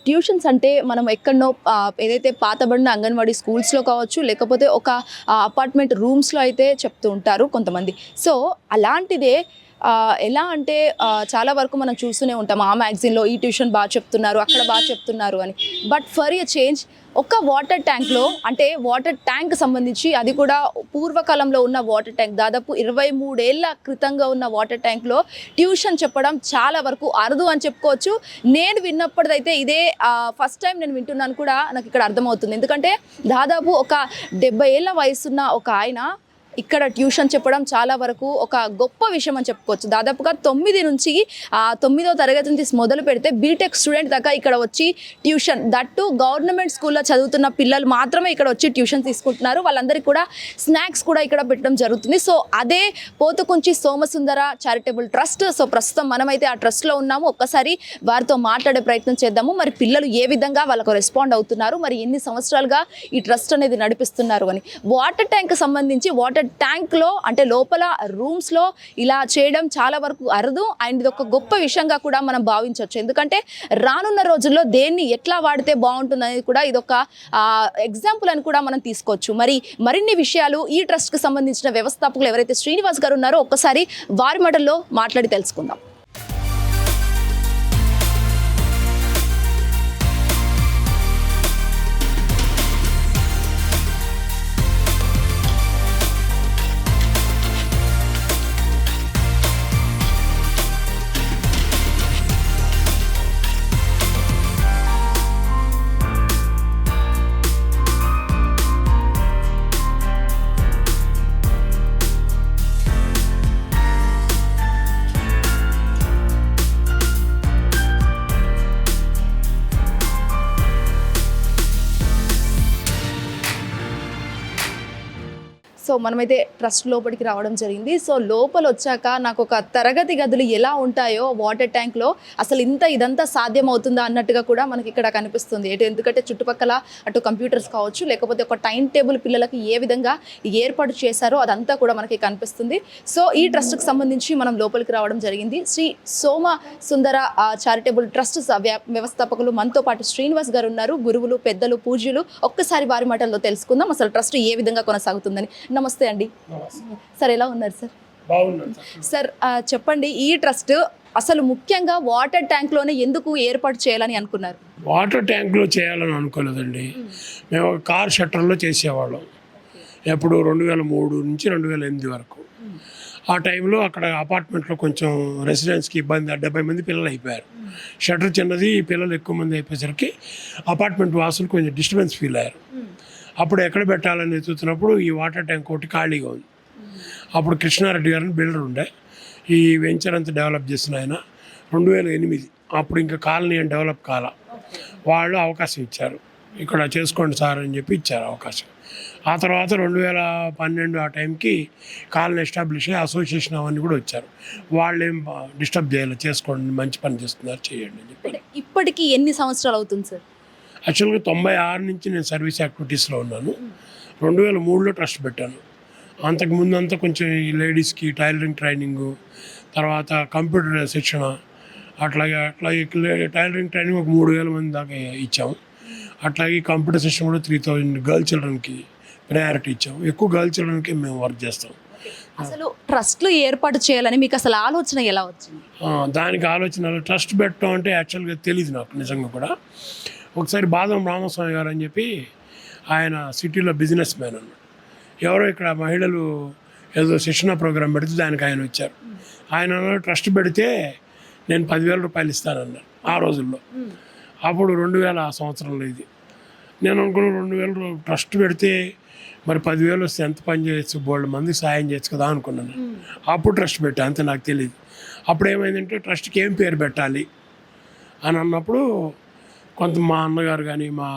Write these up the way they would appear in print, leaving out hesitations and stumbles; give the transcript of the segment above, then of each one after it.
Tuitions అంటే మనం ఎక్కడనో ఏదైతే పాతబడిన అంగన్వాడీ స్కూల్స్లో కావచ్చు, లేకపోతే ఒక అపార్ట్మెంట్ రూమ్స్లో అయితే చెప్తూ ఉంటారు కొంతమంది. సో అలాంటిదే ఎలా అంటే చాలా వరకు మనం చూస్తూనే ఉంటాం ఆ మ్యాగజైన్లో ఈ ట్యూషన్ బాగా చెప్తున్నారు, అక్కడ బాగా చెప్తున్నారు అని. బట్ ఫర్ ఎ చేంజ్ ఒక వాటర్ ట్యాంక్లో, అంటే వాటర్ ట్యాంక్ సంబంధించి అది కూడా పూర్వకాలంలో ఉన్న వాటర్ ట్యాంక్, దాదాపు 23 ఏళ్ల క్రితంగా ఉన్న వాటర్ ట్యాంక్లో ట్యూషన్ చెప్పడం చాలా వరకు అరుదు అని చెప్పుకోవచ్చు. నేను విన్నప్పటిదైతే ఇదే ఫస్ట్ టైం నేను వింటున్నాను కూడా నాకు ఇక్కడ అర్థమవుతుంది. ఎందుకంటే దాదాపు ఒక 70 ఏళ్ల వయసున్న ఒక ఆయన ఇక్కడ ట్యూషన్ చెప్పడం చాలా వరకు ఒక గొప్ప విషయం అని చెప్పుకోవచ్చు. దాదాపుగా 9 నుంచి 9వ తరగతి నుంచి మొదలు పెడితే బీటెక్ స్టూడెంట్ దాకా ఇక్కడ వచ్చి ట్యూషన్, దట్టు గవర్నమెంట్ స్కూల్లో చదువుతున్న పిల్లలు మాత్రమే ఇక్కడ వచ్చి ట్యూషన్ తీసుకుంటున్నారు. వాళ్ళందరికీ కూడా స్నాక్స్ కూడా ఇక్కడ పెట్టడం జరుగుతుంది. సో అదే పోతుకుంచి సోమసుందర చారిటబుల్ ట్రస్ట్. సో ప్రస్తుతం మనమైతే ఆ ట్రస్ట్లో ఉన్నాము. ఒక్కసారి వారితో మాట్లాడే ప్రయత్నం చేద్దాము. మరి పిల్లలు ఏ విధంగా వాళ్ళకు రెస్పాండ్ అవుతున్నారు, మరి ఎన్ని సంవత్సరాలుగా ఈ ట్రస్ట్ అనేది నడిపిస్తున్నారు అని. వాటర్ ట్యాంక్ సంబంధించి వాటర్ ట్యాంక్లో అంటే లోపల రూమ్స్లో ఇలా చేయడం చాలా వరకు అరుదు అండ్ ఇది ఒక గొప్ప విషయంగా కూడా మనం భావించవచ్చు. ఎందుకంటే రానున్న రోజుల్లో దేన్ని ఎట్లా వాడితే బాగుంటుంది అనేది కూడా ఇదొక ఎగ్జాంపుల్ అని కూడా మనం తీసుకోవచ్చు. మరిన్ని విషయాలు ఈ ట్రస్ట్కి సంబంధించిన వ్యవస్థాపకులు ఎవరైతే శ్రీనివాస్ గారు ఉన్నారో ఒక్కసారి వారి మాటల్లో మాట్లాడి తెలుసుకుందాం. సో మనమైతే ట్రస్ట్ లోపలికి రావడం జరిగింది. సో లోపల వచ్చాక నాకు ఒక తరగతి గదులు ఎలా ఉంటాయో వాటర్ ట్యాంక్లో అసలు ఇదంతా సాధ్యం అవుతుందా అన్నట్టుగా కూడా మనకి ఇక్కడ కనిపిస్తుంది. ఎందుకంటే చుట్టుపక్కల అటు కంప్యూటర్స్ కావచ్చు, లేకపోతే ఒక టైం టేబుల్ పిల్లలకి ఏ విధంగా ఏర్పాటు చేశారో అదంతా కూడా మనకి కనిపిస్తుంది. సో ఈ ట్రస్ట్కి సంబంధించి మనం లోపలికి రావడం జరిగింది. శ్రీ సోమ సుందర చారిటబుల్ ట్రస్ట్ వ్యవస్థాపకులు మనతో పాటు శ్రీనివాస్ గారు ఉన్నారు. గురువులు, పెద్దలు, పూజ్యులు. ఒక్కసారి వారి మాటల్లో తెలుసుకుందాం అసలు ట్రస్ట్ ఏ విధంగా కొనసాగుతుందని. నమస్తే అండి సార్, ఎలా ఉన్నారు సార్? సార్ చెప్పండి, ఈ ట్రస్ట్ అసలు ముఖ్యంగా వాటర్ ట్యాంక్లోనే ఎందుకు ఏర్పాటు చేయాలని అనుకున్నారు? వాటర్ ట్యాంక్లో చేయాలని అనుకోలేదండి. మేము ఒక కార్ షట్టర్లో చేసేవాళ్ళం ఎప్పుడు 2003 నుంచి 2008 వరకు. ఆ టైంలో అక్కడ అపార్ట్మెంట్లో కొంచెం రెసిడెన్స్కి ఇబ్బంది, 70 మంది పిల్లలు అయిపోయారు. షట్టర్ చిన్నది, పిల్లలు ఎక్కువ మంది అయిపోయేసరికి అపార్ట్మెంట్ వాసులు కొంచెం డిస్టర్బెన్స్ ఫీల్ అయ్యారు. అప్పుడు ఎక్కడ పెట్టాలని ఎత్తుతున్నప్పుడు ఈ వాటర్ ట్యాంక్ ఒకటి ఖాళీగా ఉంది. అప్పుడు కృష్ణారెడ్డి గారిని బిల్డర్ ఉండే, ఈ వెంచర్ అంతా డెవలప్ చేసిన ఆయన 2008, అప్పుడు ఇంకా కాలనీ అని డెవలప్ కాల, వాళ్ళు అవకాశం ఇచ్చారు, ఇక్కడ చేసుకోండి సార్ అని చెప్పి ఇచ్చారు అవకాశం. ఆ తర్వాత 2012 ఆ టైంకి కాలనీ ఎస్టాబ్లిష్ అయ్యి అసోసియేషన్ అవన్నీ కూడా వచ్చారు. వాళ్ళు ఏం డిస్టర్బ్ చేయాలి, చేసుకోండి, మంచి పని చేస్తున్నారు, చేయండి అని చెప్పి. ఇప్పటికి ఎన్ని సంవత్సరాలు అవుతుంది సార్? యాక్చువల్గా 96 నుంచి నేను సర్వీస్ యాక్టివిటీస్లో ఉన్నాను. 2003లో ట్రస్ట్ పెట్టాను. అంతకుముందు అంతా కొంచెం ఈ లేడీస్కి టైలరింగ్ ట్రైనింగు, తర్వాత కంప్యూటర్ శిక్షణ, అట్లాగే టైలరింగ్ ట్రైనింగ్ ఒక 3000 మంది దాకా ఇచ్చాము. అట్లాగే కంప్యూటర్ శిక్షణ కూడా 3000 గర్ల్ చిల్డ్రన్కి ప్రయారిటీ ఇచ్చాము. ఎక్కువ గర్ల్ చిల్డ్రన్కి మేము వర్క్ చేస్తాం. అసలు ట్రస్ట్లు ఏర్పాటు చేయాలని మీకు అసలు ఆలోచన ఎలా వచ్చింది? దానికి ఆలోచన ట్రస్ట్ పెట్టడం అంటే యాక్చువల్గా తెలియదు నాకు నిజంగా కూడా. ఒకసారి బాదం రామస్వామి గారు అని చెప్పి ఆయన సిటీలో బిజినెస్ మ్యాన్ అన్నాడు. ఎవరో ఇక్కడ మహిళలు ఏదో శిక్షణ ప్రోగ్రాం పెడితే దానికి ఆయన వచ్చారు. ఆయన ట్రస్ట్ పెడితే నేను 10,000 రూపాయలు ఇస్తానన్నాను ఆ రోజుల్లో. అప్పుడు 2000 సంవత్సరంలో ఇది. నేను అనుకున్న 2000 ట్రస్ట్ పెడితే మరి 10,000 వస్తే ఎంత పని చేయొచ్చు, బోల్డ్ మందికి సాయం చేయొచ్చు కదా అనుకున్నాను. అప్పుడు ట్రస్ట్ పెట్టా, అంతే నాకు తెలియదు. అప్పుడు ఏమైందంటే ట్రస్ట్కి ఏం పేరు పెట్టాలి అని అన్నప్పుడు కొంత మా అన్నగారు కానీ మా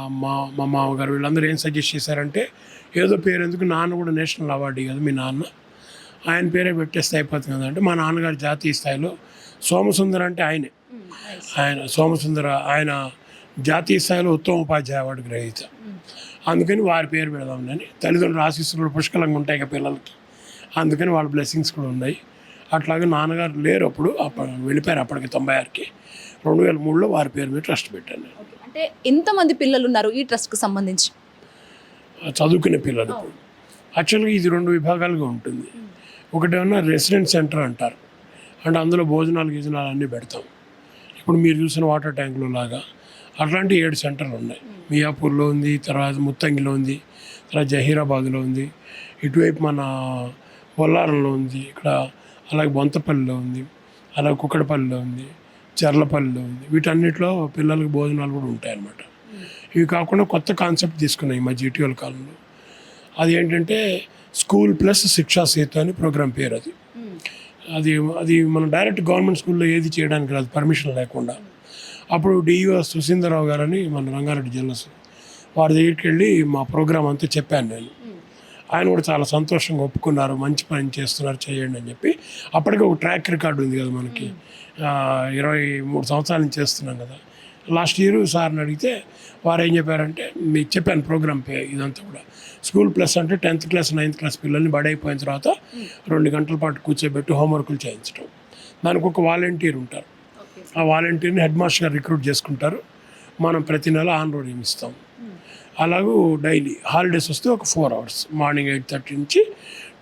మామగారు వీళ్ళందరూ ఏం సజెస్ట్ చేశారంటే, ఏదో పేరు ఎందుకు, నాన్న కూడా నేషనల్ అవార్డు కదా మీ నాన్న, ఆయన పేరే పెట్టేస్తే అయిపోతుంది కదా అంటే, మా నాన్నగారు జాతీయ స్థాయిలో సోమసుందర అంటే ఆయన సోమసుందర ఆయన జాతీయ స్థాయిలో ఉత్తమ ఉపాధ్యాయ అవార్డు గ్రహీత. అందుకని వారి పేరు పెడదామని, తల్లిదండ్రుల ఆశీస్సులు పుష్కలంగా ఉంటాయి కదా పిల్లలకి, అందుకని వాళ్ళ బ్లెస్సింగ్స్ కూడా ఉన్నాయి. అట్లాగే నాన్నగారు లేరు అప్పుడు వెళ్ళిపోయారు అప్పటికి 96కి. 2003లో వారి పేరు మీద ట్రస్ట్ పెట్టాను నేను. అంటే ఎంతమంది పిల్లలు ఉన్నారు ఈ ట్రస్ట్కి సంబంధించి? చదువుకునే పిల్లలు యాక్చువల్గా ఇది 2 విభాగాలుగా ఉంటుంది. ఒకటేమన్నా రెసిడెంట్ సెంటర్ అంటారు, అంటే అందులో భోజనాలు గీజనాలు అన్నీ పెడతాం. ఇప్పుడు మీరు చూసిన వాటర్ ట్యాంకులు లాగా అట్లాంటి 7 సెంటర్లు ఉన్నాయి. మియాపూర్లో ఉంది, తర్వాత ముత్తంగిలో ఉంది, తర్వాత జహీరాబాద్లో ఉంది, ఇటువైపు మన బొల్లారంలో ఉంది, ఇక్కడ అలాగే బొంతపల్లిలో ఉంది, అలాగే కుక్కడపల్లిలో ఉంది, చర్లపల్లిలో ఉంది. వీటన్నిటిలో పిల్లలకు భోజనాలు కూడా ఉంటాయన్నమాట. ఇవి కాకుండా కొత్త కాన్సెప్ట్ తీసుకున్నాయి ఈ మధ్య ఇటీవల కాలంలో. అది ఏంటంటే స్కూల్ ప్లస్ శిక్షా సేతు అని ప్రోగ్రామ్ పేరు. అది అది మనం డైరెక్ట్ గవర్నమెంట్ స్కూల్లో ఏది చేయడానికి రాదు పర్మిషన్ లేకుండా. అప్పుడు డిఈఓ సుశీందరరావు గారని మన రంగారెడ్డి జిల్లా వారి దగ్గరికి వెళ్ళి మా ప్రోగ్రామ్ అంతా చెప్పాను నేను. ఆయన కూడా చాలా సంతోషంగా ఒప్పుకున్నారు, మంచి పని చేస్తున్నారు, చేయండి అని చెప్పి. అప్పటికే ఒక ట్రాక్ రికార్డు ఉంది కదా మనకి, 23 సంవత్సరాల నుంచి చేస్తున్నాం కదా. లాస్ట్ ఇయర్ సార్ని అడిగితే వారు ఏం చెప్పారంటే, మీకు చెప్పాను ప్రోగ్రామ్ ఇదంతా కూడా స్కూల్ ప్లస్ అంటే 10th క్లాస్ 9th క్లాస్ పిల్లల్ని బడి అయిపోయిన తర్వాత 2 గంటల పాటు కూర్చోబెట్టి హోంవర్కులు చేయించడం. దానికి ఒక వాలంటీర్ ఉంటారు. ఆ వాలంటీర్ని హెడ్ మాస్టర్ గారు రిక్రూట్ చేసుకుంటారు. మనం ప్రతి నెల ఆన్రోలింగ్ ఇస్తాం. అలాగూ డైలీ హాలిడేస్ వస్తే ఒక 4 hours మార్నింగ్ 8:30 నుంచి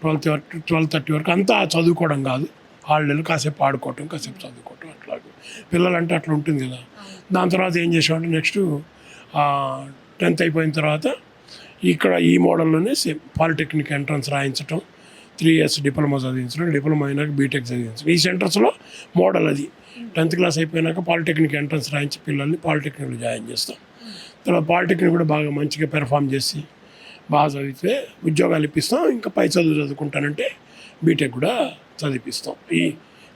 12:30 వరకు అంతా చదువుకోవడం కాదు. హాలిడేలు కాసేపు ఆడుకోవటం, కాసేపు చదువుకోవటం, అట్లాగే పిల్లలంటే అట్లా ఉంటుంది కదా. దాని తర్వాత ఏం చేసామంటే నెక్స్ట్ 10th అయిపోయిన తర్వాత ఇక్కడ ఈ మోడల్లోనే సేమ్ పాలిటెక్నిక్ ఎంట్రన్స్ రాయించటం, 3 years డిప్లొమా చదివించడం, డిప్లొమా అయినాక బీటెక్ చదివించడం. ఈ సెంటర్స్లో మోడల్ అది. 10th క్లాస్ అయిపోయినాక పాలిటెక్నిక్ ఎంట్రన్స్ రాయించి పిల్లల్ని పాలిటెక్నిక్లో జాయిన్ చేస్తాం. తర్వాత పాలిటెక్నిక్ కూడా బాగా మంచిగా పెర్ఫామ్ చేసి బాగా చదివితే ఉద్యోగాలు ఇప్పిస్తాం. ఇంకా పై చదువు చదువుకుంటానంటే బీటెక్ కూడా చదివిపిస్తాం.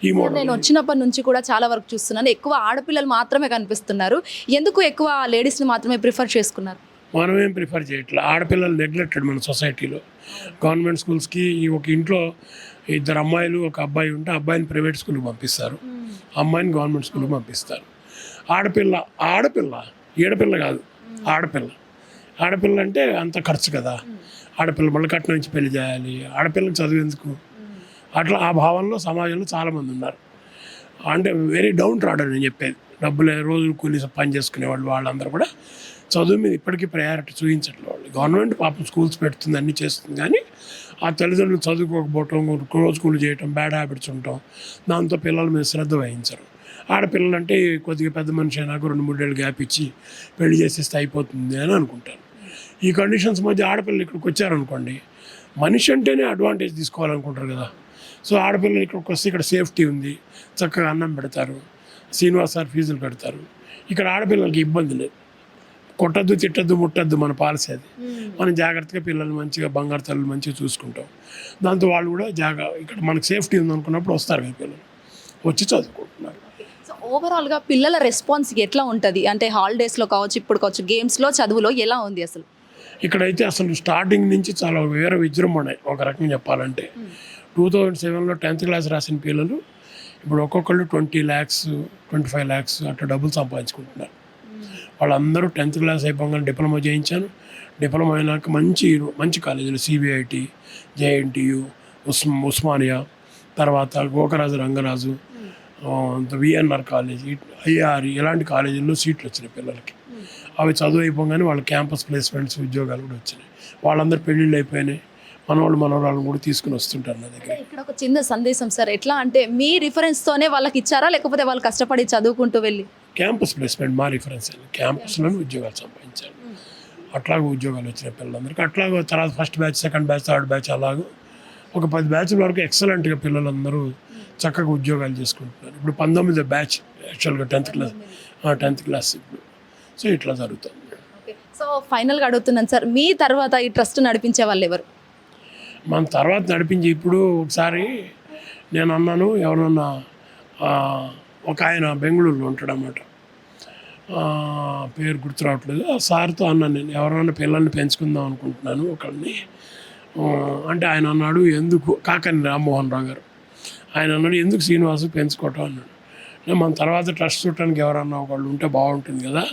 ఈ మోడల్ నేను వచ్చినప్పటి నుంచి కూడా చాలా వరకు చూస్తున్నాను, ఎక్కువ ఆడపిల్లలు మాత్రమే కనిపిస్తున్నారు. ఎందుకు ఎక్కువ లేడీస్ని మాత్రమే ప్రిఫర్ చేసుకున్నారు? మనమేం ప్రిఫర్ చేయట్లేదు. ఆడపిల్లలు నెగ్లెక్టెడ్ మన సొసైటీలో. గవర్నమెంట్ స్కూల్స్కి ఒక ఇంట్లో 2 అమ్మాయిలు 1 అబ్బాయి ఉంటే అబ్బాయిని ప్రైవేట్ స్కూల్కి పంపిస్తారు, అమ్మాయిని గవర్నమెంట్ స్కూల్కి పంపిస్తారు. ఆడపిల్ల ఏడపిల్ల కాదు, ఆడపిల్ల అంటే అంత ఖర్చు కదా. ఆడపిల్ల మళ్ళీ కట్నం నుంచి పెళ్లి చేయాలి, ఆడపిల్లకి చదువు ఎందుకు, అట్లా ఆ భావనలో సమాజంలో చాలామంది ఉన్నారు. అంటే వెరీ డౌన్ ట్రాడర్ అని చెప్పేది. డబ్బులు రోజు కూలి పని చేసుకునేవాళ్ళు వాళ్ళందరూ కూడా చదువు మీద ఇప్పటికీ ప్రయారిటీ చూపించట్లేదు వాళ్ళు. గవర్నమెంట్ పాపం స్కూల్స్ పెడుతుంది, అన్నీ చేస్తుంది, కానీ ఆ తల్లిదండ్రులు చదువుకోకపోవటం, రోజు కూలి చేయటం, బ్యాడ్ హ్యాబిట్స్ ఉండటం, దాంతో పిల్లల మీద శ్రద్ధ వహించరు. ఆడపిల్లలు అంటే కొద్దిగా పెద్ద మనిషి అయినాక 2-3 ఏళ్ళు గ్యాప్ ఇచ్చి పెళ్లి చేసేస్తే అయిపోతుంది అని అనుకుంటారు. ఈ కండిషన్స్ మధ్య ఆడపిల్లలు ఇక్కడికి వచ్చారనుకోండి, మనిషి అంటేనే అడ్వాంటేజ్ తీసుకోవాలనుకుంటారు కదా. సో ఆడపిల్లలు ఇక్కడికి వస్తే ఇక్కడ సేఫ్టీ ఉంది, చక్కగా అన్నం పెడతారు, శ్రీనివాస్ సార్ ఫీజులు కడతారు. ఇక్కడ ఆడపిల్లలకి ఇబ్బంది లేదు. కొట్టద్దు, తిట్టద్దు, ముట్టద్దు మన పాలసీ అది. మనం జాగ్రత్తగా పిల్లలు మంచిగా బంగారు తల్లు మంచిగా చూసుకుంటాం. దాంతో వాళ్ళు కూడా ఇక్కడ మనకు సేఫ్టీ ఉంది అనుకున్నప్పుడు వస్తారు కదా పిల్లలు, వచ్చి చదువుకుంటున్నారు. సో ఓవరాల్గా పిల్లల రెస్పాన్స్ ఎట్లా ఉంటుంది? అంటే హాలిడేస్లో కావచ్చు, ఇప్పుడు కావచ్చు, గేమ్స్లో, చదువులో ఎలా ఉంది అసలు? ఇక్కడైతే అసలు స్టార్టింగ్ నుంచి చాలా వేరే విజృంభణ ఒక రకంగా చెప్పాలంటే. 2007లో 10th క్లాస్ రాసిన పిల్లలు ఇప్పుడు ఒక్కొక్కళ్ళు 20 lakhs 25 lakhs అట్లా డబ్బులు సంపాదించుకుంటున్నారు. వాళ్ళందరూ 10th క్లాస్ అయిపోగానే డిప్లొమా చేయించాను. డిప్లొమా అయినాక మంచి కాలేజీలు సిబిఐటి, జేఎన్టీయు, ఉస్మానియా, తర్వాత Gokaraju Rangaraju, VNR college, IRE ఇలాంటి కాలేజీల్లో సీట్లు వచ్చినాయి పిల్లలకి. అవి చదువు అయిపోగానే వాళ్ళ క్యాంపస్ ప్లేస్మెంట్స్, ఉద్యోగాలు కూడా వచ్చినాయి. వాళ్ళందరూ పెళ్ళిళ్ళు అయిపోయినాయి. మనవాళ్ళని కూడా తీసుకుని వస్తుంటారు నా దగ్గర. ఇక్కడ ఒక చిన్న సందేశం సార్, ఎట్లా అంటే మీ రిఫరెన్స్తోనే వాళ్ళకి ఇచ్చారా, లేకపోతే వాళ్ళు కష్టపడి చదువుకుంటూ వెళ్ళి? క్యాంపస్ ప్లేస్మెంట్ మా రిఫరెన్స్ అండి. క్యాంపస్లోనే ఉద్యోగాలు సంపాదించారు. అట్లాగే ఉద్యోగాలు వచ్చిన పిల్లలందరికీ అట్లాగే తర్వాత first batch, second batch, third batch అలాగూ ఒక 10 బ్యాచ్ల వరకు ఎక్సలెంట్గా పిల్లలందరూ చక్కగా ఉద్యోగాలు చేసుకుంటున్నారు. ఇప్పుడు 19వ బ్యాచ్ యాక్చువల్గా 10th క్లాస్ ఇప్పుడు. సో ఇట్లా జరుగుతుంది. సో ఫైనల్గా అడుగుతున్నాను సార్, మీ తర్వాత ఈ ట్రస్ట్ నడిపించే వాళ్ళు ఎవరు? మన తర్వాత నడిపించి ఇప్పుడు ఒకసారి నేను అన్నాను, ఎవరన్నా ఒక ఆయన బెంగళూరులో ఉంటాడు అన్నమాట, పేరు గుర్తు రావట్లేదు. ఆ సార్తో అన్నాను, నేను ఎవరైనా పిల్లల్ని పెంచుకుందాం అనుకుంటున్నాను ఒకళ్ళని అంటే ఆయన అన్నాడు, ఎందుకు కాకని రామ్మోహన్ రావు గారు, ఆయన అన్నాడు ఎందుకు శ్రీనివాసు పెంచుకోవటం అన్నాడు. మన తర్వాత ట్రస్ట్ చూడటానికి ఎవరన్నా ఒకళ్ళు ఉంటే బాగుంటుంది కదా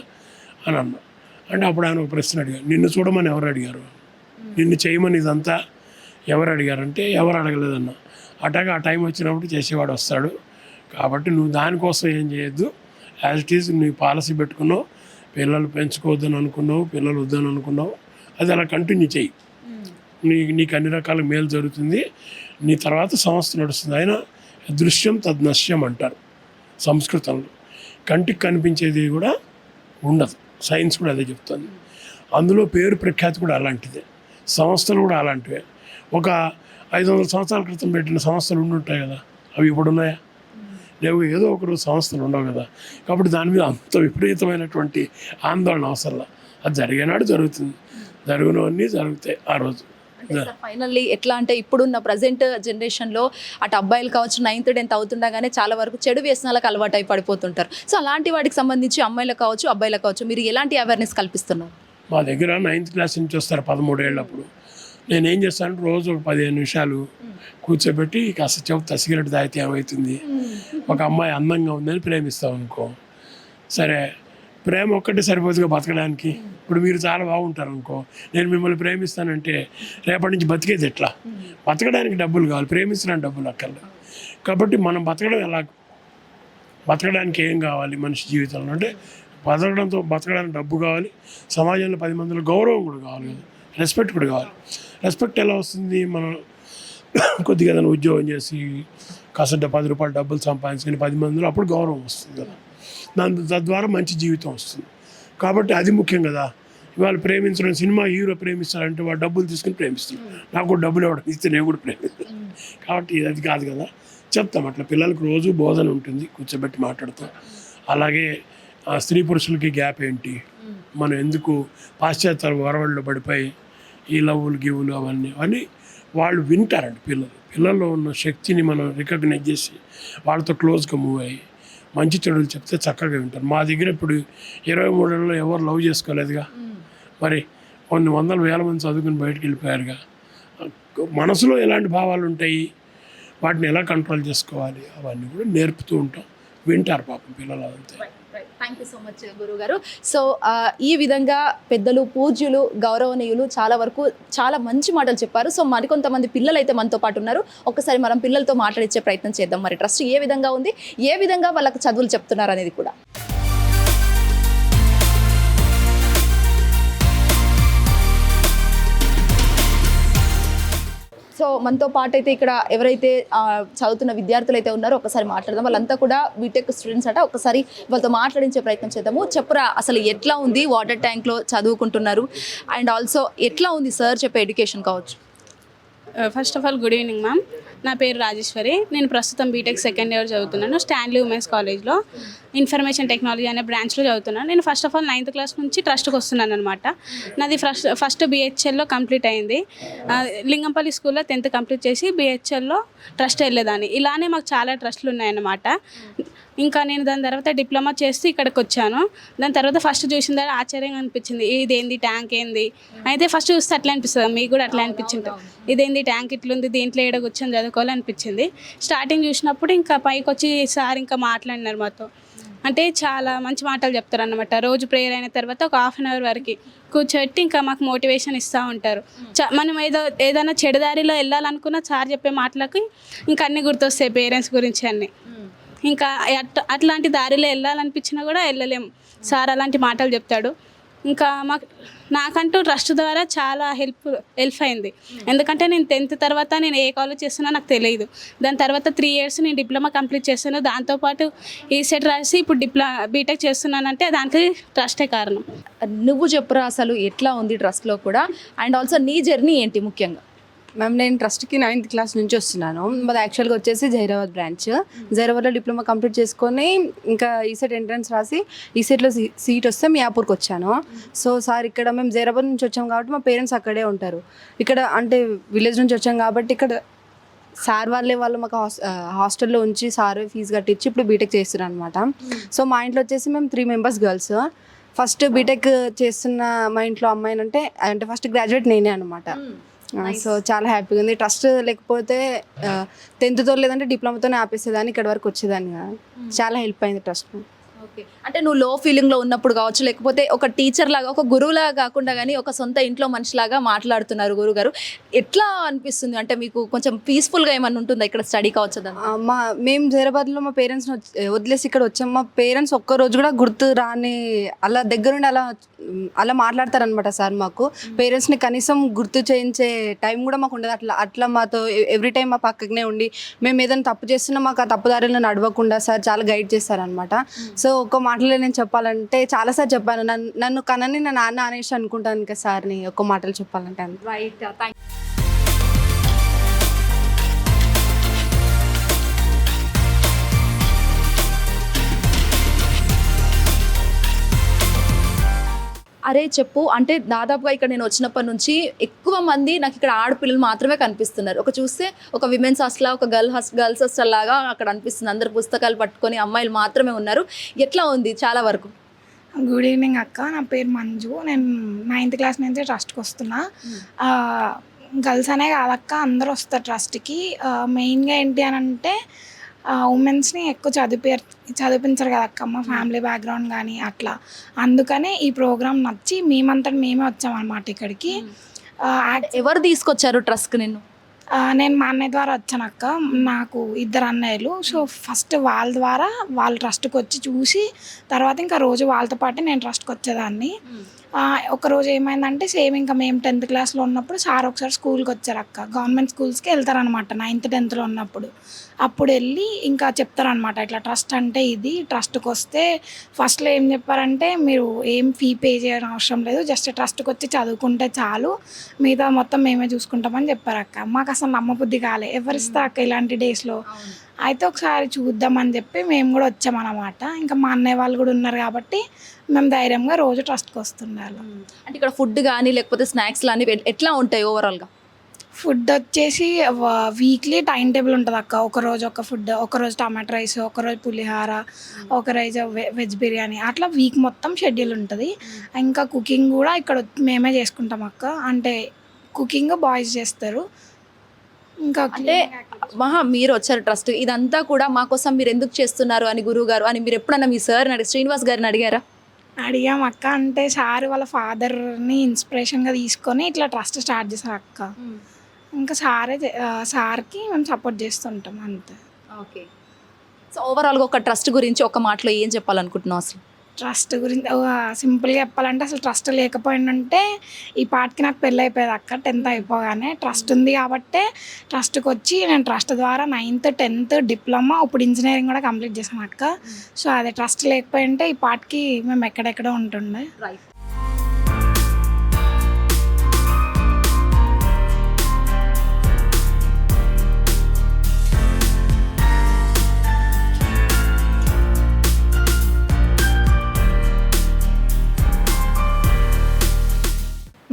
అని అన్నా. అంటే అప్పుడు ఆయన ఒక ప్రశ్న అడిగారు, నిన్ను చూడమని ఎవరు అడిగారు, నిన్ను చేయమని ఇదంతా ఎవరు అడిగారంటే ఎవరు అడగలేదన్నా. అట్లాగా ఆ టైం వచ్చినప్పుడు చేసేవాడు వస్తాడు. కాబట్టి నువ్వు దానికోసం ఏం చేయొద్దు. యాజ్ ఇట్ ఈజ్ నీ పాలసీ పెట్టుకున్నావు, పిల్లలు పెంచుకోవద్దని అనుకున్నావు, పిల్లలు వద్దని అనుకున్నావు, అది అలా కంటిన్యూ చెయ్యి. నీకు అన్ని రకాల మేలు జరుగుతుంది. నీ తర్వాత సంస్థ నడుస్తుంది. అయినా దృశ్యం తద్నశ్యం అంటారు సంస్కృతంలో. కంటికి కనిపించేది కూడా ఉండదు. సైన్స్ కూడా అదే చెప్తుంది. అందులో పేరు ప్రఖ్యాతి కూడా అలాంటిదే. సంస్థలు కూడా అలాంటివే. ఒక 500 సంవత్సరాల క్రితం పెట్టిన సంస్థలు ఉండుంటాయి కదా, అవి ఇప్పుడు ఉన్నాయా? లేవు. ఏదో ఒకరోజు సంస్థలు ఉండవు కదా. కాబట్టి దాని మీద అంత విపరీతమైనటువంటి ఆందోళన అవసరం. అది జరిగేనాడు జరుగుతుంది. జరుగునవన్నీ జరుగుతాయి ఆ రోజు. ఫైనల్లీ ఎట్లా అంటే ఇప్పుడున్న ప్రజెంట్ జనరేషన్లో అటు అబ్బాయిలు కావచ్చు 9th 10th అవుతుండగానే చాలా వరకు చెడు వ్యసనాలకు అలవాటు అయి పడిపోతుంటారు. సో అలాంటి వాటికి సంబంధించి అమ్మాయిలకు కావచ్చు అబ్బాయిలకు కావచ్చు మీరు ఎలాంటి అవేర్నెస్ కల్పిస్తున్నారు? మా దగ్గర 9th క్లాస్ నుంచి వస్తారు 13 ఏళ్ళప్పుడు. నేనేం చేస్తాను, రోజు ఒక 15 నిమిషాలు కూర్చోబెట్టి కాస్త చెబుతా సిగరెట్ తాగితే ఏమవుతుంది. ఒక అమ్మాయి అందంగా ఉందని ప్రేమిస్తాం అనుకో, సరే ప్రేమ ఒక్కటే సరిపోతుందిగా బతకడానికి. ఇప్పుడు మీరు చాలా బాగుంటారు అనుకో, నేను మిమ్మల్ని ప్రేమిస్తానంటే రేపటి నుంచి బతికేది ఎట్లా? బతకడానికి డబ్బులు కావాలి, ప్రేమించడానికి డబ్బులు అక్కర్లేదు. కాబట్టి మనం బతకడానికి ఏం కావాలి మనిషి జీవితంలో అంటే బతకడానికి డబ్బు కావాలి, సమాజంలో 10 మందిలో గౌరవం కూడా కావాలి కదా, రెస్పెక్ట్ కూడా కావాలి. రెస్పెక్ట్ ఎలా వస్తుంది? మనం కొద్దిగా ఏదైనా ఉద్యోగం చేసి కాస్త 10 రూపాయలు డబ్బులు సంపాదించుకొని 10 మందిలో అప్పుడు గౌరవం వస్తుంది కదా, తద్వారా మంచి జీవితం వస్తుంది. కాబట్టి అది ముఖ్యం కదా. ఇవాళ ప్రేమించడం, సినిమా హీరో ప్రేమిస్తాడంటే వాడు డబ్బులు తీసుకుని ప్రేమిస్తున్నాడు, నాకు కూడా డబ్బులు ఇవ్వడం ఇస్తే నేను కూడా ప్రేమిస్తాను. కాబట్టి అది కాదు కదా. చెప్తాం అట్లా పిల్లలకు రోజు బోధన ఉంటుంది, కూర్చోబెట్టి మాట్లాడతాం. అలాగే స్త్రీ పురుషులకి గ్యాప్ ఏంటి, మనం ఎందుకు పాశ్చాత్య వరవడిలో పడిపోయి ఈ లవ్వులు గివ్వులు అవన్నీ వాళ్ళు వింటారండి. పిల్లల్లో ఉన్న శక్తిని మనం రికగ్నైజ్ చేసి వాళ్ళతో క్లోజ్గా మూవ్ అయ్యి మంచి చెడులు చెప్తే చక్కగా వింటారు. మా దగ్గర ఇప్పుడు 23 ఏళ్ళలో ఎవరు లవ్ చేసుకోలేదుగా, మరి కొన్ని వందల వేల మంది చదువుకుని బయటకు వెళ్ళిపోయారుగా. మనసులో ఎలాంటి భావాలు ఉంటాయి, వాటిని ఎలా కంట్రోల్ చేసుకోవాలి, అవన్నీ కూడా నేర్పుతూ ఉంటాం. వింటారు పాపం పిల్లలు. అదంతే. థ్యాంక్ యూ సో మచ్ గురువు గారు. సో ఈ విధంగా పెద్దలు, పూజ్యులు, గౌరవనీయులు చాలా వరకు చాలా మంచి మాటలు చెప్పారు. సో మరికొంతమంది పిల్లలు అయితే మనతో పాటు ఉన్నారు. ఒకసారి మనం పిల్లలతో మాట్లాడించే ప్రయత్నం చేద్దాం. మరి ట్రస్ట్ ఏ విధంగా ఉంది, ఏ విధంగా వాళ్ళకి చదువులు చెప్తున్నారు అనేది కూడా. సో మనతో పాటు అయితే ఇక్కడ ఎవరైతే చదువుతున్న విద్యార్థులు అయితే ఉన్నారో ఒకసారి మాట్లాడదాం. వాళ్ళంతా కూడా బీటెక్ స్టూడెంట్స్ అట. ఒకసారి వాళ్ళతో మాట్లాడించే ప్రయత్నం చేద్దాము. చెప్పురా, అసలు ఎట్లా ఉంది వాటర్ ట్యాంక్లో చదువుకుంటున్నారు, అండ్ ఆల్సో ఎట్లా ఉంది సార్ చెప్పే ఎడ్యుకేషన్ కావచ్చు? First of all good evening ma'am. నా పేరు రాజేశ్వరి. నేను ప్రస్తుతం బీటెక్ సెకండ్ ఇయర్ చదువుతున్నాను. స్టాన్లీ ఉమెన్స్ కాలేజ్లో ఇన్ఫర్మేషన్ టెక్నాలజీ అనే బ్రాంచ్లో చదువుతున్నాను. నేను first of all 9th class నుంచి ట్రస్ట్కి వస్తున్నాను అనమాట. నాది ఫస్ట్ బిహెచ్ఎల్లో కంప్లీట్ అయింది. లింగంపల్లి స్కూల్లో 10th కంప్లీట్ చేసి బిహెచ్ఎల్లో ట్రస్ట్ వెళ్ళేదాన్ని. ఇలానే మాకు చాలా ట్రస్ట్లు ఉన్నాయన్నమాట. ఇంకా నేను దాని తర్వాత డిప్లొమా చేస్తూ ఇక్కడికి వచ్చాను. దాని తర్వాత ఫస్ట్ చూసిన తర్వాత ఆశ్చర్యంగా అనిపించింది, ఇదేంది ట్యాంక్ ఏంది. అయితే ఫస్ట్ చూస్తే అట్లా అనిపిస్తుంది, మీకు కూడా అట్లా అనిపించింది, ఇదేంది ట్యాంక్ ఇట్లుంది, దీంట్లో ఏడ కూర్చొని చదువుకోవాలనిపించింది. స్టార్టింగ్ చూసినప్పుడు ఇంకా పైకి వచ్చి సార్ ఇంకా మాట్లాడినారు మాతో. అంటే చాలా మంచి మాటలు చెప్తారు అన్నమాట. రోజు ప్రేయర్ అయిన తర్వాత ఒక 1/2 అవర్ వరకు కూర్చోబెట్టి ఇంకా మాకు మోటివేషన్ ఇస్తూ ఉంటారు. మనం ఏదైనా చెడుదారిలో వెళ్ళాలనుకున్న సార్ చెప్పే మాటలకి ఇంకా అన్నీ గుర్తొస్తాయి, పేరెంట్స్ గురించి అన్నీ. ఇంకా అట్లాంటి దారిలో వెళ్ళాలనిపించినా కూడా వెళ్ళలేము, సార్ అలాంటి మాటలు చెప్తాడు. ఇంకా నాకంటూ ట్రస్ట్ ద్వారా చాలా హెల్ప్ అయింది. ఎందుకంటే నేను 10th తర్వాత నేను ఏ కాలేజ్ చేస్తున్నా నాకు తెలియదు. దాని తర్వాత 3 years నేను డిప్లొమా కంప్లీట్ చేస్తాను. దాంతోపాటు ఈసెట్ రాసి ఇప్పుడు బీటెక్ చేస్తున్నానంటే దానికి ట్రస్టే కారణం. నువ్వు చెప్పురా, అసలు ఎట్లా ఉంది ట్రస్ట్లో కూడా, అండ్ ఆల్సో నీ జర్నీ ఏంటి ముఖ్యంగా? మ్యామ్, నేను ట్రస్ట్కి 9th క్లాస్ నుంచి వస్తున్నాను. మాది యాక్చువల్గా వచ్చేసి జైరాబాద్ బ్రాంచ్. జైరాబాద్లో డిప్లొమా కంప్లీట్ చేసుకొని ఇంకా ఈసెట్ ఎంట్రన్స్ రాసి ఈసెట్లో సీట్ వస్తే మియాపూర్కి వచ్చాను. సో సార్ ఇక్కడ మేము జైరాబాద్ నుంచి వచ్చాం కాబట్టి మా పేరెంట్స్ అక్కడే ఉంటారు. ఇక్కడ అంటే విలేజ్ నుంచి వచ్చాం కాబట్టి ఇక్కడ సార్ వాళ్ళు మాకు హాస్టల్లో ఉంచి సార్ ఫీజు కట్టించి ఇప్పుడు బీటెక్ చేస్తున్నారు అనమాట. సో మా ఇంట్లో వచ్చేసి మేము 3 members గర్ల్స్. ఫస్ట్ బీటెక్ చేస్తున్న మా ఇంట్లో అమ్మాయిని అంటే ఫస్ట్ గ్రాడ్యుయేట్ నేనే అనమాట. సో చాలా హ్యాపీగా ఉంది. ట్రస్ట్ లేకపోతే 10th లేదంటే డిప్లొమాతోనే ఆపేసేదాన్ని, ఇక్కడ వరకు వచ్చేదాన్ని కాదు. చాలా హెల్ప్ అయింది ట్రస్ట్. ఓకే. అంటే నువ్వు లో ఫీలింగ్లో ఉన్నప్పుడు కావచ్చు, లేకపోతే ఒక టీచర్ లాగా, ఒక గురువులాగా కాకుండా కానీ ఒక సొంత ఇంట్లో మనిషిలాగా మాట్లాడుతున్నారు గురుగారు. ఎట్లా అనిపిస్తుంది? అంటే మీకు కొంచెం పీస్ఫుల్గా ఏమన్నా ఉంటుందా ఇక్కడ స్టడీ కావచ్చు దాన్ని? మేము జైరాబాద్లో మా పేరెంట్స్ని వదిలేసి ఇక్కడ వచ్చాం. మా పేరెంట్స్ ఒక్కరోజు కూడా గుర్తు రాని అలా దగ్గరుండి అలా మాట్లాడతారనమాట సార్. మాకు పేరెంట్స్ని కనీసం గుర్తు చేయించే టైం కూడా మాకు ఉండదు. అట్లా మాతో ఎవ్రీ టైం మా పక్కనే ఉండి మేము ఏదైనా తప్పు చేస్తున్నా మాకు ఆ తప్పుదారిలో నడవకుండా సార్ చాలా గైడ్ చేస్తారనమాట. సో ఒక మాటలో నేను చెప్పాలంటే చాలాసార్లు చెప్పాను, నన్ను కనని నా నాన్న అనేసి అనుకుంటాను ఇంకా సార్ని ఒక మాటలు చెప్పాలంటే. రైట్. అరే చెప్పు, అంటే దాదాపుగా ఇక్కడ నేను వచ్చినప్పటి నుంచి ఎక్కువ మంది నాకు ఇక్కడ ఆడపిల్లలు మాత్రమే కనిపిస్తున్నారు. ఒక చూస్తే ఒక విమెన్స్ హాస్టల్, ఒక గర్ల్స్ హాస్టల్ లాగా అక్కడ అనిపిస్తుంది. అందరు పుస్తకాలు పట్టుకొని అమ్మాయిలు మాత్రమే ఉన్నారు. ఎట్లా ఉంది? చాలా వరకు. గుడ్ ఈవినింగ్ అక్క, నా పేరు మంజు. నేను 9th క్లాస్ నుంచి ట్రస్ట్కి వస్తున్నా. గర్ల్స్ అనే కాదక్క, అందరూ వస్తారు ట్రస్ట్కి. మెయిన్గా ఏంటి అని అంటే ఉమెన్స్ని ఎక్కువ చదివించరు కదక్క, మా ఫ్యామిలీ బ్యాక్గ్రౌండ్ కానీ అట్లా. అందుకనే ఈ ప్రోగ్రామ్ నచ్చి మేమంతటి మేమే వచ్చామన్నమాట ఇక్కడికి. ఎవరు తీసుకొచ్చారు ట్రస్ట్కి నిన్ను? నేను మా అన్నయ్య ద్వారా వచ్చానక్క. నాకు 2 అన్నయ్యలు. సో ఫస్ట్ వాళ్ళ ద్వారా వాళ్ళ ట్రస్ట్కి వచ్చి చూసి తర్వాత ఇంకా రోజు వాళ్ళతో పాటు నేను ట్రస్ట్కి వచ్చేదాన్ని. ఒకరోజు ఏమైందంటే సేమ్ ఇంకా మేము 10th క్లాస్లో ఉన్నప్పుడు సార్ ఒకసారి స్కూల్కి వచ్చారు అక్క. గవర్నమెంట్ స్కూల్స్కి వెళ్తారనమాట 9th 10thలో ఉన్నప్పుడు. అప్పుడు వెళ్ళి ఇంకా చెప్తారనమాట, ఇట్లా ట్రస్ట్ అంటే ఇది, ట్రస్ట్కి వస్తే ఫస్ట్లో ఏం చెప్పారంటే మీరు ఏం ఫీ పే చేయడం అవసరం లేదు, జస్ట్ ట్రస్ట్కి వచ్చి చదువుకుంటే చాలు, మిగతా మొత్తం మేమే చూసుకుంటామని చెప్పారు అక్క. మాకు అసలు నమ్మబుద్ధి కాలే, ఎవరిస్తా అక్క ఇలాంటి డేస్లో. అయితే ఒకసారి చూద్దామని చెప్పి మేము కూడా వచ్చామన్నమాట. ఇంకా మా అన్నయ్య వాళ్ళు కూడా ఉన్నారు కాబట్టి మేము ధైర్యంగా రోజు ట్రస్ట్కి వస్తున్నారు. అంటే ఇక్కడ ఫుడ్ కానీ లేకపోతే స్నాక్స్ కానీ ఎట్లా ఉంటాయి ఓవరాల్గా? ఫుడ్ వచ్చేసి వీక్లీ టైం టేబుల్ ఉంటుంది అక్క. ఒకరోజు ఒక ఫుడ్, ఒకరోజు టమాటో రైస్, ఒకరోజు పులిహార, ఒక రోజు వెజ్ బిర్యానీ, అట్లా వీక్ మొత్తం షెడ్యూల్ ఉంటుంది. ఇంకా కుకింగ్ కూడా ఇక్కడ మేమే చేసుకుంటాం అక్క. అంటే కుకింగ్ బాయ్స్ చేస్తారు. ఇంకా అంటే మీరు వచ్చారు ట్రస్ట్, ఇదంతా కూడా మా కోసం మీరు ఎందుకు చేస్తున్నారు అని గురువు గారు అని మీరు ఎప్పుడన్నా మీ సార్ శ్రీనివాస్ గారిని అడిగారా? అడిగాం అక్క. అంటే సార్ వాళ్ళ ఫాదర్ని ఇన్స్పిరేషన్గా తీసుకొని ఇట్లా ట్రస్ట్ స్టార్ట్ చేశారు అక్క. ఇంకా సార్కి మేము సపోర్ట్ చేస్తుంటాం అంతే. ఓకే. సో ఓవరాల్గా ఒక ట్రస్ట్ గురించి ఒక మాటలో ఏం చెప్పాలనుకుంటున్నావు అసలు? ట్రస్ట్ గురించి సింపుల్గా చెప్పాలంటే అసలు ట్రస్ట్ లేకపోయిందంటే ఈ పాటికి నాకు పెళ్ళి అయిపోయేది అక్క. 10th అయిపోగానే ట్రస్ట్ ఉంది కాబట్టే ట్రస్ట్కి వచ్చి నేను ట్రస్ట్ ద్వారా 9th 10th డిప్లొమా, ఇప్పుడు ఇంజనీరింగ్ కూడా కంప్లీట్ చేశాను అక్క. సో అదే ట్రస్ట్ లేకపోయింటే ఈ పాటికి మేము ఎక్కడెక్కడో ఉంటుండే. రైట్.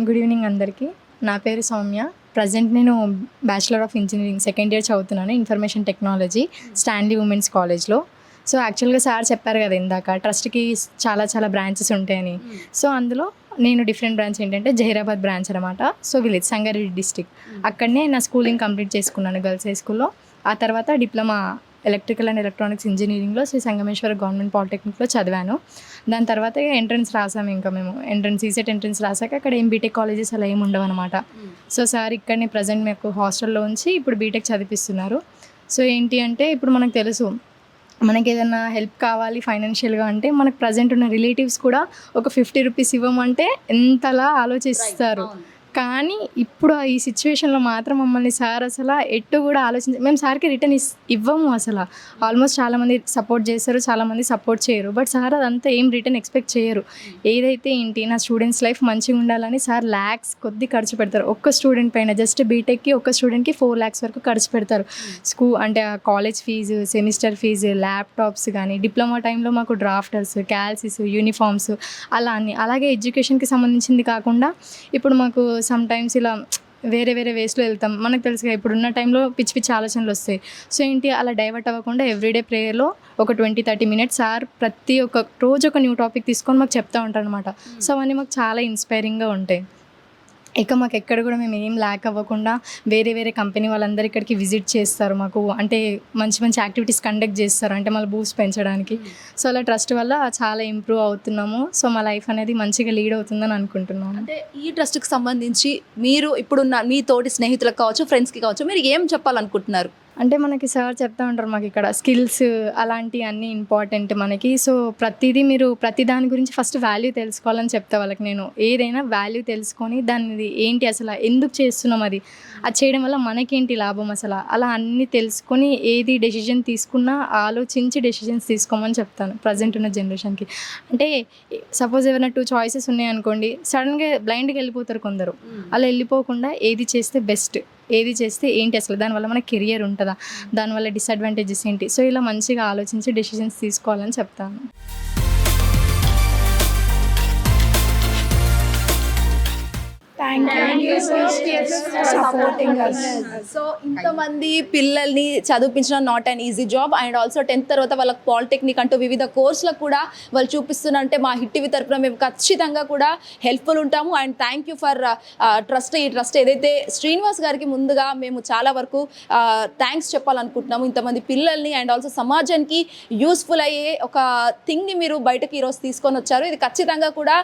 గుడ్ ఈవినింగ్ అందరికీ. నా పేరు సౌమ్య. ప్రజెంట్ నేను bachelor of engineering 2nd year చదువుతున్నాను, ఇన్ఫర్మేషన్ టెక్నాలజీ, స్టాన్లీ ఉమెన్స్ కాలేజ్లో. సో యాక్చువల్గా సార్ చెప్పారు కదా ఇందాక ట్రస్ట్కి చాలా బ్రాంచెస్ ఉంటాయని. సో అందులో నేను డిఫరెంట్ బ్రాంచ్ ఏంటంటే జహీరాబాద్ బ్రాంచ్ అనమాట. So village Sangareddy district. అక్కడనే నా స్కూలింగ్ కంప్లీట్ చేసుకున్నాను గర్ల్స్ హై స్కూల్లో. ఆ తర్వాత డిప్లొమా ఎలక్ట్రికల్ అండ్ ఎలక్ట్రానిక్స్ ఇంజనీరింగ్లో శ్రీ సంగమేశ్వర గవర్నమెంట్ పాలిటెక్నిక్లో చదివాను. దాని తర్వాత ఎంట్రన్స్ రాసాము. ఇంకా మేము ఈసెట్ ఎంట్రన్స్ రాసాక అక్కడ ఏం బీటెక్ కాలేజెస్ అలా ఏమి ఉండవు అనమాట. సో సార్ ఇక్కడనే ప్రజెంట్ మాకు హాస్టల్లో ఉంచి ఇప్పుడు బీటెక్ చదివిస్తున్నారు. సో ఏంటి అంటే ఇప్పుడు మనకు తెలుసు మనకి ఏదైనా హెల్ప్ కావాలి ఫైనాన్షియల్గా అంటే మనకు ప్రజెంట్ ఉన్న రిలేటివ్స్ కూడా ఒక 50 రూపీస్ ఇవ్వమంటే ఎంతలా ఆలోచిస్తారు. కానీ ఇప్పుడు ఈ సిచ్యువేషన్లో మాత్రం మమ్మల్ని సార్ అసలు ఎట్టు కూడా మేము సార్కి రిటర్న్ ఇవ్వము అసలు. ఆల్మోస్ట్ చాలామంది సపోర్ట్ చేస్తారు, చాలామంది సపోర్ట్ చేయరు. బట్ సార్ అదంతా ఏం రిటర్న్ ఎక్స్పెక్ట్ చేయరు. ఏదైతే ఏంటి నా స్టూడెంట్స్ లైఫ్ మంచిగా ఉండాలని సార్ lakhs కొద్ది ఖర్చు పెడతారు ఒక్క స్టూడెంట్ పైన. జస్ట్ బీటెక్కి ఒక్క స్టూడెంట్కి 4 lakhs వరకు ఖర్చు పెడతారు. అంటే college fees, semester fees, laptops కానీ, డిప్లొమా టైంలో మాకు డ్రాఫ్టర్స్, క్యాల్సీస్, యూనిఫామ్స్ అలా అన్ని. అలాగే ఎడ్యుకేషన్కి సంబంధించింది కాకుండా ఇప్పుడు మాకు సమ్ టైమ్స్ ఇలా వేరే వేస్లో వెళ్తాం. మనకు తెలుసుగా ఇప్పుడున్న టైంలో పిచ్చి ఆలోచనలు వస్తాయి. సో ఏంటి అలా డైవర్ట్ అవ్వకుండా ఎవ్రీడే ప్రేయర్లో ఒక 20-30 minutes సార్ ప్రతి ఒక్క రోజు ఒక న్యూ టాపిక్ తీసుకొని మాకు చెప్తూ ఉంటారు అనమాట. సో అవన్నీ మాకు చాలా ఇన్స్పైరింగ్గా ఉంటాయి. ఇక మాకు ఎక్కడ కూడా మేము ఏం ల్యాక్ అవ్వకుండా వేరే వేరే కంపెనీ వాళ్ళందరూ ఇక్కడికి విజిట్ చేస్తారు, మాకు అంటే మంచి మంచి యాక్టివిటీస్ కండక్ట్ చేస్తారు, అంటే మళ్ళీ బూస్ట్ పెంచడానికి. సో అలా ట్రస్ట్ వల్ల చాలా ఇంప్రూవ్ అవుతున్నాము. సో మా లైఫ్ అనేది మంచిగా లీడ్ అవుతుందని అనుకుంటున్నాను. అంటే ఈ ట్రస్ట్కి సంబంధించి మీరు ఇప్పుడున్న మీ తోటి స్నేహితులకు కావచ్చు, ఫ్రెండ్స్కి కావచ్చు, మీరు ఏం చెప్పాలనుకుంటున్నారు? అంటే మనకి సార్ చెప్తా ఉంటారు మాకు ఇక్కడ స్కిల్స్ అలాంటివి అన్నీ ఇంపార్టెంట్ మనకి. సో ప్రతిదీ మీరు ప్రతి దాని గురించి ఫస్ట్ వాల్యూ తెలుసుకోవాలని చెప్తా వాళ్ళకి. నేను ఏదైనా వాల్యూ తెలుసుకొని దాన్ని ఏంటి అసలు ఎందుకు చేస్తున్నాం, అది చేయడం వల్ల మనకేంటి లాభం అసలు, అలా అన్నీ తెలుసుకొని ఏది డెసిజన్ తీసుకున్నా ఆలోచించి డెసిషన్స్ తీసుకోమని చెప్తాను ప్రజెంట్ ఉన్న జనరేషన్కి. అంటే సపోజ్ ఏమైనా 2 చాయిసెస్ ఉన్నాయనుకోండి, సడన్గా బ్లైండ్గా వెళ్ళిపోతారు కొందరు. అలా వెళ్ళిపోకుండా ఏది చేస్తే బెస్ట్, ఏది చేస్తే ఏంటి అసలు, దానివల్ల మన కెరియర్ ఉంటుందా, దానివల్ల డిసడ్వాంటేజెస్ ఏంటి, సో ఇలా మంచిగా ఆలోచించి డెసిషన్స్ తీసుకోవాలని చెప్తాను. Thank you supporting us. So ఇంతమంది పిల్లల్ని చదివించడం not an easy job. And also 10th తర్వాత వాళ్ళకి పాలిటెక్నిక్ అంటూ వివిధ కోర్సులకు కూడా వాళ్ళు చూపిస్తున్నారంటే మా హిట్ టీవీ తరఫున మేము ఖచ్చితంగా కూడా హెల్ప్ఫుల్ ఉంటాము. And thank you for trust. ఈ ట్రస్ట్ ఏదైతే శ్రీనివాస్ గారికి ముందుగా మేము చాలా వరకు థ్యాంక్స్ చెప్పాలనుకుంటున్నాము. ఇంతమంది పిల్లల్ని అండ్ ఆల్సో సమాజానికి యూస్ఫుల్ అయ్యే ఒక థింగ్ని మీరు బయటకు ఈరోజు తీసుకొని వచ్చారు. ఇది ఖచ్చితంగా కూడా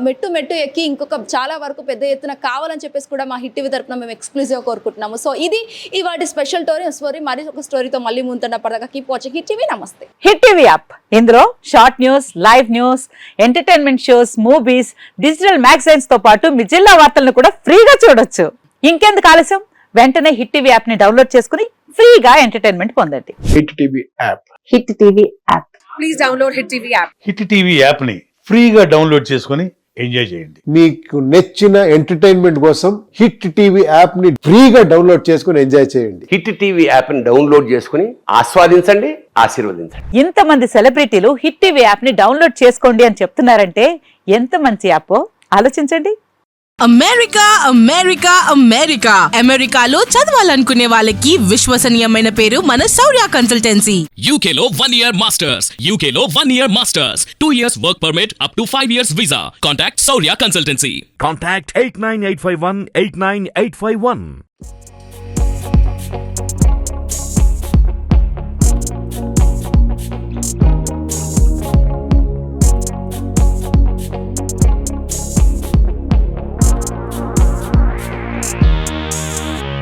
మెట్టు మెట్టు ఎక్కి ఇంకొక చాలా వరకు పెద్ద ఎత్తున కావాలని చెప్పేసి కూడా మా హిట్ టీవీ తరఫున మేము ఎక్స్క్లూజివ్గా కోరుకుంటున్నాము. సో ఇది ఇవాటి స్పెషల్ స్టోరీ. మరి ఒక స్టోరీతో మళ్ళీ ముందున్నప్పటిదాకా కీప్ వాచింగ్ హిట్ టీవీ. నమస్తే. హిట్ టీవీ యాప్, ఇందులో short news, live news, entertainment shows, movies, digital magazines తో పాటు మీ జిల్లా వార్తలను కూడా ఫ్రీగా చూడొచ్చు. ఇంకెందుకు ఆలస్యం, వెంటనే హిట్ టీవీ యాప్ ని డౌన్లోడ్ చేసుకుని ఫ్రీగా ఎంటర్టైన్మెంట్ పొందండి. Hit TV app. Hit TV app. Please download hit TV app. Hit TV యాప్ని ఫ్రీగా డౌన్లోడ్ చేసుకొని ఎంజాయ్ చేయండి. మీకు నచ్చిన ఎంటర్టైన్మెంట్ కోసం హిట్ టీవీ యాప్ ని ఫ్రీగా డౌన్లోడ్ చేసుకుని ఎంజాయ్ చేయండి. హిట్ టీవీ యాప్ ని డౌన్లోడ్ చేసుకుని ఆస్వాదించండి, ఆశీర్వదించండి. ఇంతమంది సెలబ్రిటీలు హిట్ టీవీ యాప్ ని డౌన్లోడ్ చేసుకోండి అని చెప్తున్నారంటే ఎంత మంచి యాప్ ఆలోచించండి. అమెరికా అమెరికా అమెరికా అమెరికాలో చదవాలనుకునే వాళ్ళకి విశ్వసనీయమైన పేరు మన శౌర్య కన్సల్టెన్సీ. UK లో 1 year masters. UK లో 1 year masters. 2 years work permit up to 5 years visa. Contact Saurya Consultancy. Contact 89851 89851.